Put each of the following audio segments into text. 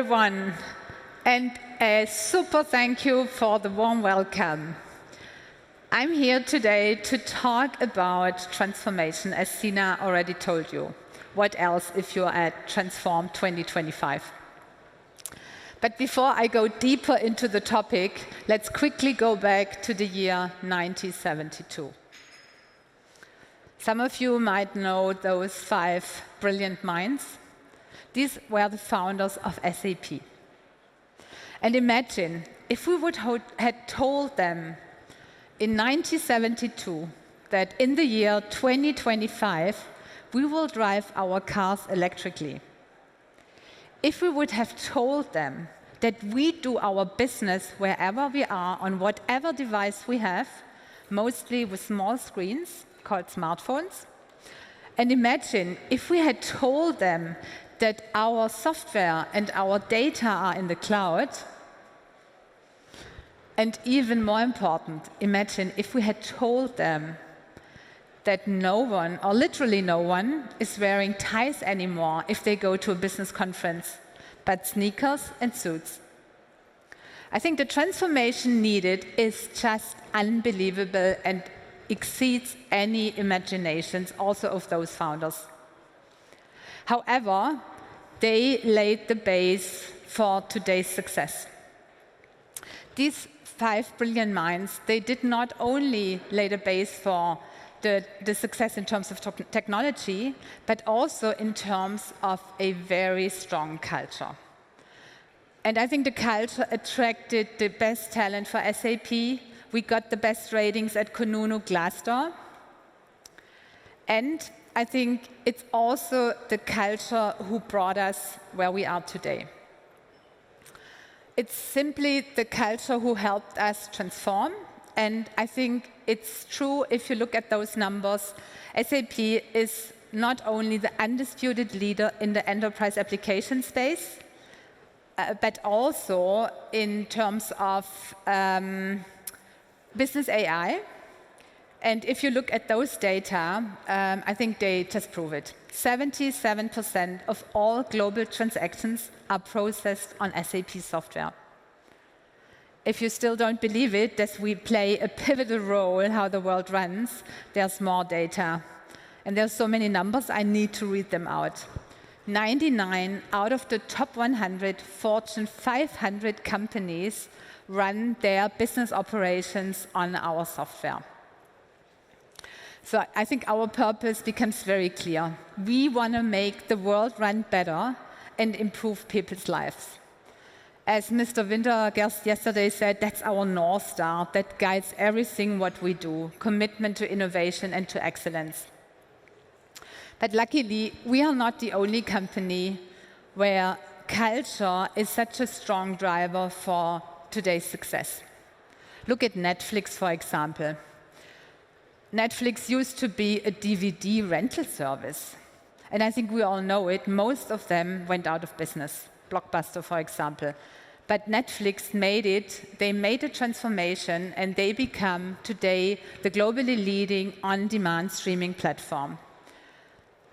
everyone, and a super thank you for the warm welcome. I'm here today to talk about transformation, as Sina already told you. What else if you're at Transform 2025? But before I go deeper into the topic, let's quickly go back to the year 1972. Some of you might know those 5 brilliant minds. These were the founders of SAP. And imagine if we would had told them in 1972 that in the year 2025 we will drive our cars electrically. If we would have told them that we do our business wherever we are, on whatever device we have, mostly with small screens called smartphones. And imagine if we had told them that our software and our data are in the cloud. And even more important, imagine if we had told them that no one, or literally no one, is wearing ties anymore if they go to a business conference, but sneakers and suits. I think the transformation needed is just unbelievable and exceeds any imaginations, also of those founders. However, they laid the base for today's success. These 5 brilliant minds, they did not only lay the base for the success in terms of technology, but also in terms of a very strong culture. And I think the culture attracted the best talent for SAP. We got the best ratings at Kununu Glassdoor. And I think it's also the culture who brought us where we are today. It's simply the culture who helped us transform. And I think it's true if you look at those numbers. SAP is not only the undisputed leader in the enterprise application space, but also in terms of business AI. And if you look at those data, I think they just prove it. 77% of all global transactions are processed on SAP software. If you still don't believe it, that we play a pivotal role in how the world runs, there's more data. And there's so many numbers, I need to read them out. 99 out of the top 100 Fortune 500 companies run their business operations on our software. So I think our purpose becomes very clear. We want to make the world run better and improve people's lives. As Mr. Wintergerst yesterday said, that's our North Star that guides everything what we do, commitment to innovation and to excellence. But luckily, we are not the only company where culture is such a strong driver for today's success. Look at Netflix, for example. Netflix used to be a DVD rental service. And I think we all know it. Most of them went out of business. Blockbuster, for example. But Netflix made it. They made a transformation, and they become today the globally leading on-demand streaming platform.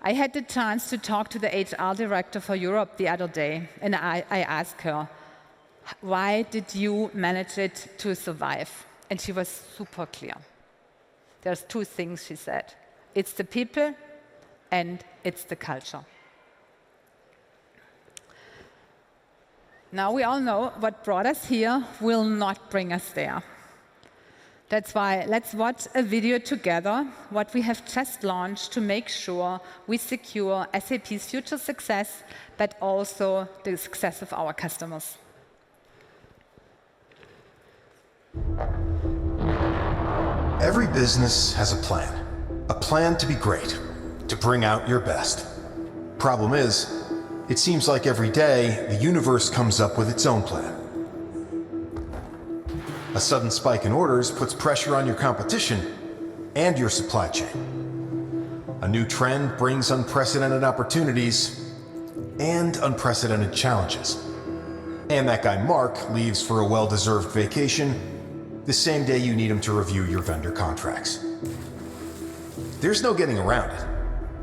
I had the chance to talk to the HR director for Europe the other day, and I asked her, why did you manage it to survive? And she was super clear. There's 2 things she said. It's the people and it's the culture. Now we all know what brought us here will not bring us there. That's why let's watch a video together, what we have just launched to make sure we secure SAP's future success, but also the success of our customers. Every business has a plan to be great, to bring out your best. Problem is, it seems like every day the universe comes up with its own plan. A sudden spike in orders puts pressure on your competition and your supply chain. A new trend brings unprecedented opportunities and unprecedented challenges. And that guy Mark leaves for a well-deserved vacation the same day you need him to review your vendor contracts. There's no getting around it.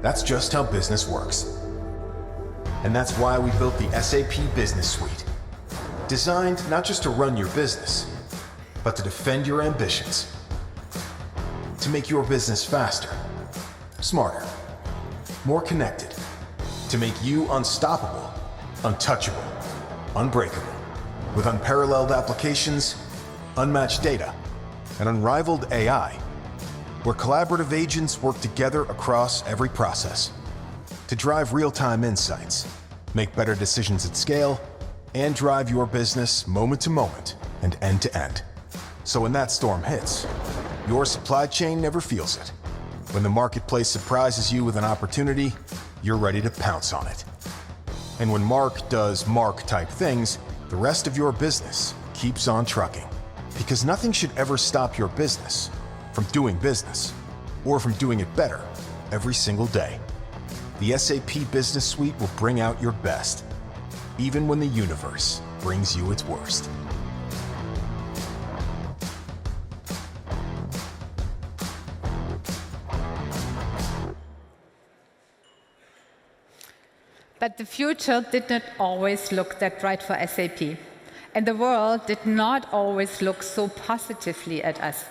That's just how business works. And that's why we built the SAP Business Suite. Designed not just to run your business, but to defend your ambitions. To make your business faster, smarter, more connected. To make you unstoppable, untouchable, unbreakable. With unparalleled applications, unmatched data, and unrivaled AI, where collaborative agents work together across every process to drive real-time insights, make better decisions at scale, and drive your business moment to moment and end to end. So when that storm hits, your supply chain never feels it. When the marketplace surprises you with an opportunity, you're ready to pounce on it. And when Mark does Mark-type things, the rest of your business keeps on trucking. Because nothing should ever stop your business from doing business, or from doing it better every single day. The SAP Business Suite will bring out your best, even when the universe brings you its worst. But the future did not always look that bright for SAP, and the world did not always look so positively at us.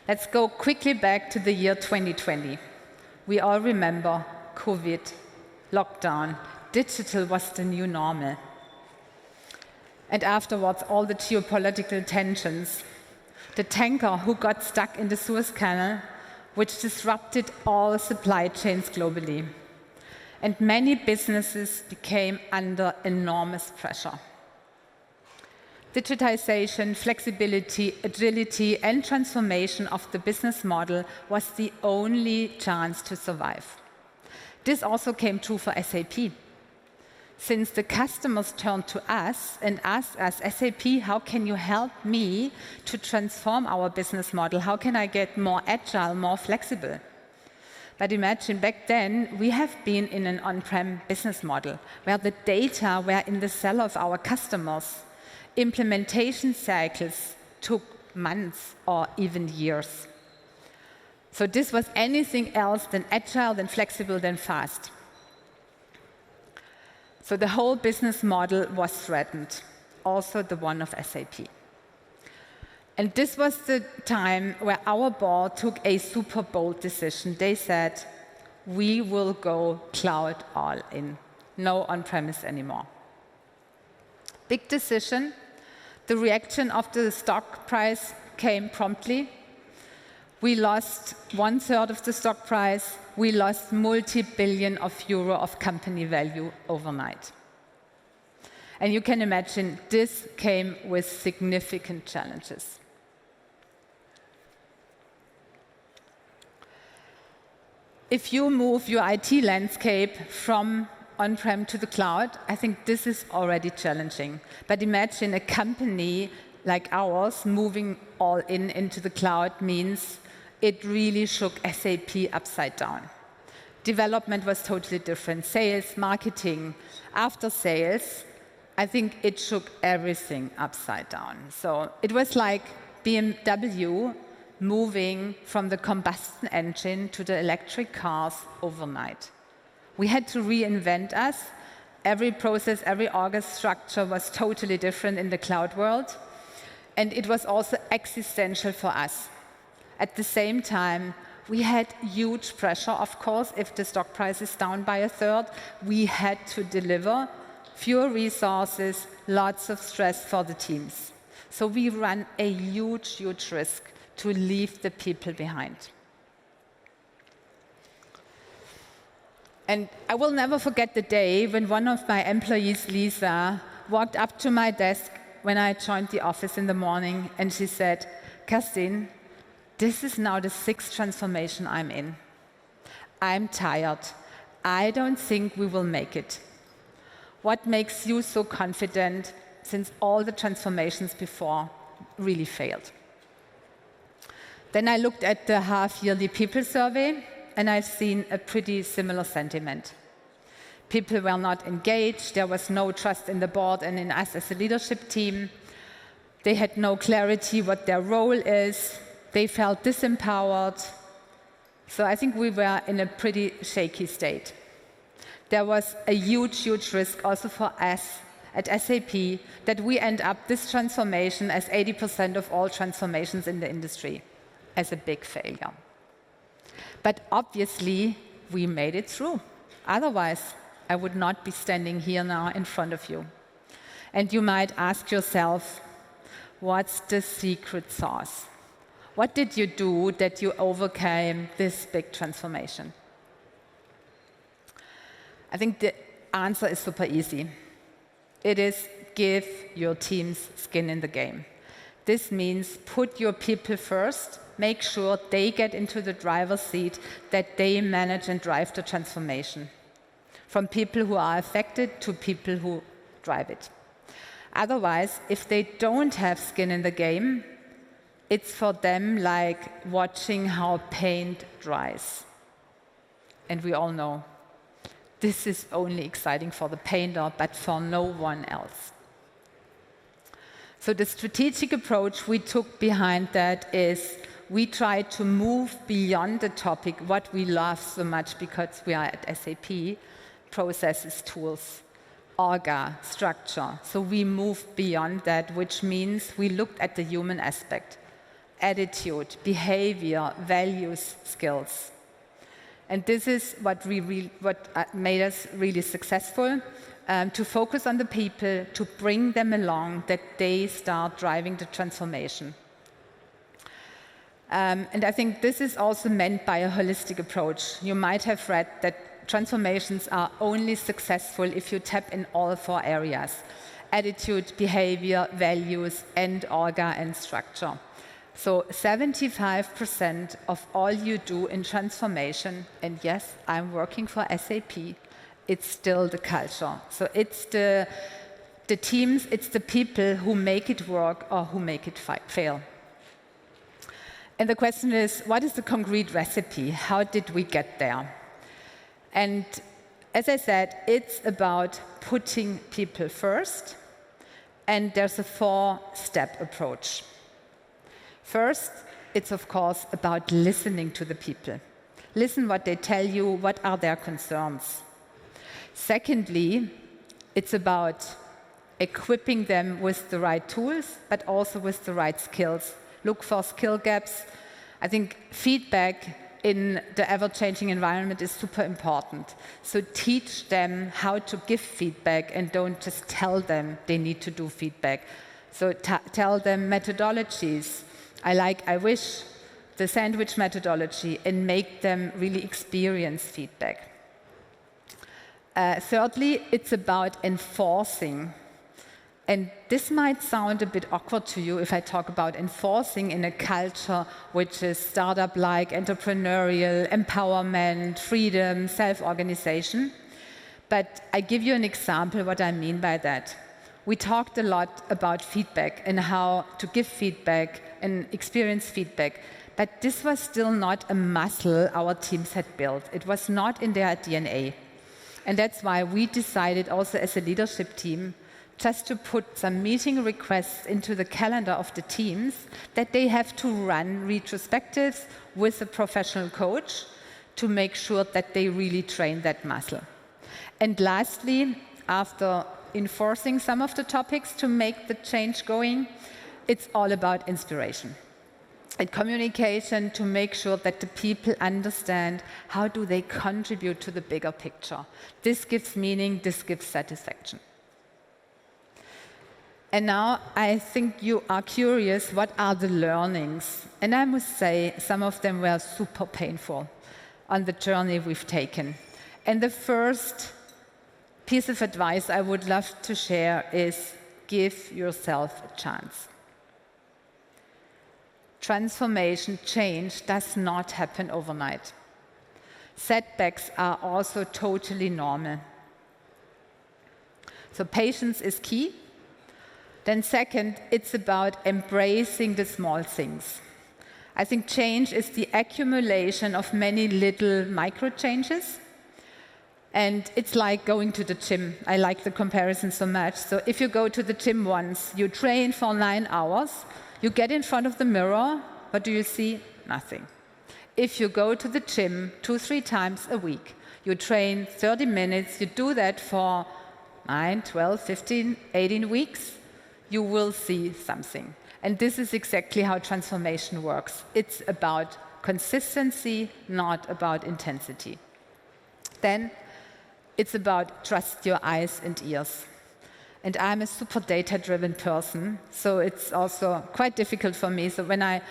Let's go quickly back to the year 2020. We all remember COVID, lockdown, digital was the new normal. And afterwards, all the geopolitical tensions, the tanker who got stuck in the Suez Canal, which disrupted all supply chains globally. And many businesses became under enormous pressure. Digitization, flexibility, agility, and transformation of the business model was the only chance to survive. This also came true for SAP. Since the customers turned to us and asked us, SAP, how can you help me to transform our business model? How can I get more agile, more flexible? But imagine back then, we have been in an on-prem business model where the data were in the cell of our customers. Implementation cycles took months or even years. So this was anything else than agile, than flexible, than fast. So the whole business model was threatened, also the one of SAP. And this was the time where our board took a super bold decision. They said, we will go cloud all in, no on-premise anymore. Big decision. The reaction of the stock price came promptly. We lost 1/3 of the stock price. We lost multi-billion of euro of company value overnight. And you can imagine this came with significant challenges. If you move your IT landscape from on-prem to the cloud, I think this is already challenging. But imagine a company like ours moving all in into the cloud means it really shook SAP upside down. Development was totally different. Sales, marketing, after sales, I think it shook everything upside down. So it was like BMW moving from the combustion engine to the electric cars overnight. We had to reinvent us. Every process, every org structure was totally different in the cloud world. And it was also existential for us. At the same time, we had huge pressure, of course, if the stock price is down by 1/3. We had to deliver fewer resources, lots of stress for the teams. So we ran a huge, huge risk to leave the people behind. And I will never forget the day when one of my employees, Lisa, walked up to my desk when I joined the office in the morning, and she said, Kerstin, this is now the 6th transformation I'm in. I'm tired. I don't think we will make it. What makes you so confident since all the transformations before really failed? Then I looked at the half-yearly people survey, and I've seen a pretty similar sentiment. People were not engaged. There was no trust in the board and in us as a leadership team. They had no clarity what their role is. They felt disempowered. So I think we were in a pretty shaky state. there was a huge risk also for us at SAP that we end up this transformation as 80% of all transformations in the industry as a big failure. But obviously, we made it through. Otherwise, I would not be standing here now in front of you. And you might ask yourself, what's the secret sauce? What did you do that you overcame this big transformation? I think the answer is super easy. It is give your teams skin in the game. This means put your people first, make sure they get into the driver's seat, that they manage and drive the transformation. From people who are affected to people who drive it. Otherwise, if they don't have skin in the game, it's for them like watching how paint dries. And we all know this is only exciting for the painter, but for no one else. So the strategic approach we took behind that is we try to move beyond the topic, what we love so much because we are at SAP, processes, tools, orga, structure. So we move beyond that, which means we looked at the human aspect, attitude, behavior, values, skills. And this is what made us really successful, to focus on the people, to bring them along, that they start driving the transformation. And I think this is also meant by a holistic approach. You might have read that transformations are only successful if you tap in all 4 areas: attitude, behavior, values, and orga and structure. So 75% of all you do in transformation, and yes, I'm working for SAP, it's still the culture. So it's the teams, it's the people who make it work or who make it fail. And the question is, what is the concrete recipe? How did we get there? And as I said, it's about putting people first, and there's a 4-step approach. First, it's of course about listening to the people. Listen what they tell you, what are their concerns. Secondly, it's about equipping them with the right tools, but also with the right skills. Look for skill gaps. I think feedback in the ever-changing environment is super important. So teach them how to give feedback and don't just tell them they need to do feedback. So tell them methodologies. I wish the sandwich methodology, and make them really experience feedback. Thirdly, it's about enforcing. And this might sound a bit awkward to you if I talk about enforcing in a culture which is startup-like, entrepreneurial, empowerment, freedom, self-organization. But I give you an example what I mean by that. We talked a lot about feedback and how to give feedback and experience feedback. But this was still not a muscle our teams had built. It was not in their DNA. And that's why we decided also as a leadership team just to put some meeting requests into the calendar of the teams that they have to run retrospectives with a professional coach to make sure that they really train that muscle. And lastly, after enforcing some of the topics to make the change going, it's all about inspiration and communication to make sure that the people understand how do they contribute to the bigger picture. This gives meaning, this gives satisfaction. And now I think you are curious, what are the learnings? And I must say, some of them were super painful on the journey we've taken. And the first piece of advice I would love to share is give yourself a chance. Transformation, change does not happen overnight. Setbacks are also totally normal. So patience is key. Then second, it's about embracing the small things. I think change is the accumulation of many little micro changes. And it's like going to the gym. I like the comparison so much. So if you go to the gym once, you train for 9 hours, you get in front of the mirror, what do you see? Nothing. If you go to the gym 2-3 times a week, You train 30 minutes, you do that for 9, 12, 15, 18 weeks, you will see something. And this is exactly how transformation works. It's about consistency, not about intensity. Then it's about trust your eyes and ears. And I'm a super data-driven person, so it's also quite difficult for me. So when I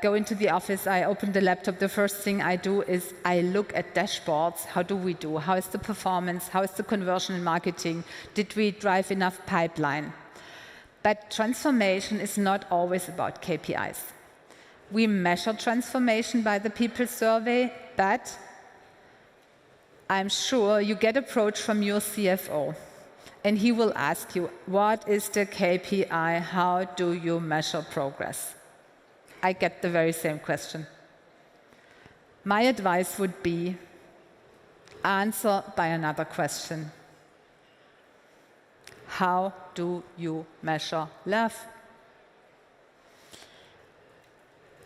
go into the office, I open the laptop, the first thing I do is I look at dashboards. How do we do? How is the performance? How is the conversion in marketing? Did we drive enough pipeline? But transformation is not always about KPIs. We measure transformation by the people survey, but I'm sure you get approached from your CFO, and he will ask you, what is the KPI? How do you measure progress? I get the very same question. My advice would be, answer by another question. How do you measure love?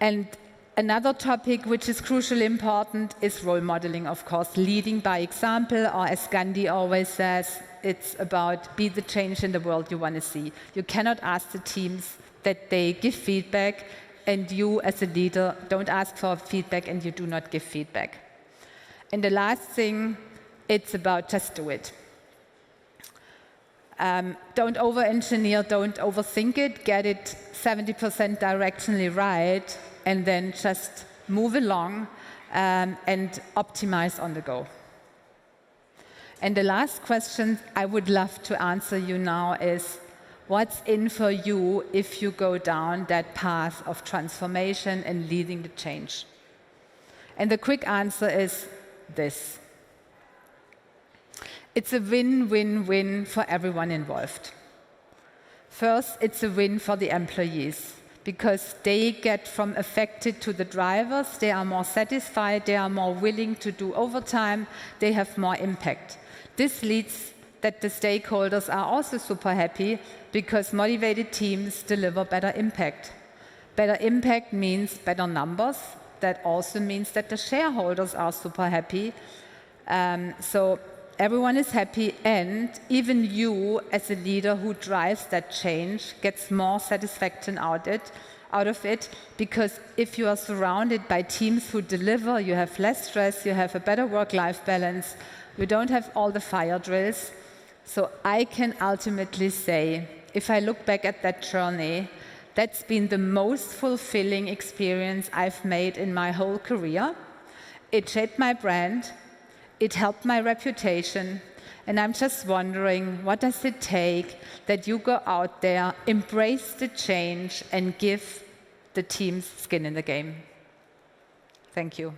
And another topic which is crucially important is role modeling, of course, leading by example, or as Gandhi always says, it's about be the change in the world you want to see. You cannot ask the teams that they give feedback, and you as a leader don't ask for feedback and you do not give feedback. And the last thing, it's about just do it. Don't over-engineer, don't overthink it, get it 70% directionally right, and then just move along and optimize on the go. And the last question I would love to answer you now is, what's in for you if you go down that path of transformation and leading the change? And the quick answer is this. It's a win-win-win for everyone involved. First, it's a win for the employees, because they get from affected to the drivers, they are more satisfied, they are more willing to do overtime, they have more impact. This leads that the stakeholders are also super happy, because motivated teams deliver better impact. Better impact means better numbers. That also means that the shareholders are super happy. So everyone is happy, and even you as a leader who drives that change gets more satisfaction out of it, because if you are surrounded by teams who deliver, you have less stress, you have a better work-life balance, you don't have all the fire drills. So I can ultimately say, if I look back at that journey, that's been the most fulfilling experience I've made in my whole career. It shaped my brand, it helped my reputation, and I'm just wondering, what does it take that you go out there, embrace the change, and give the teams skin in the game? Thank you.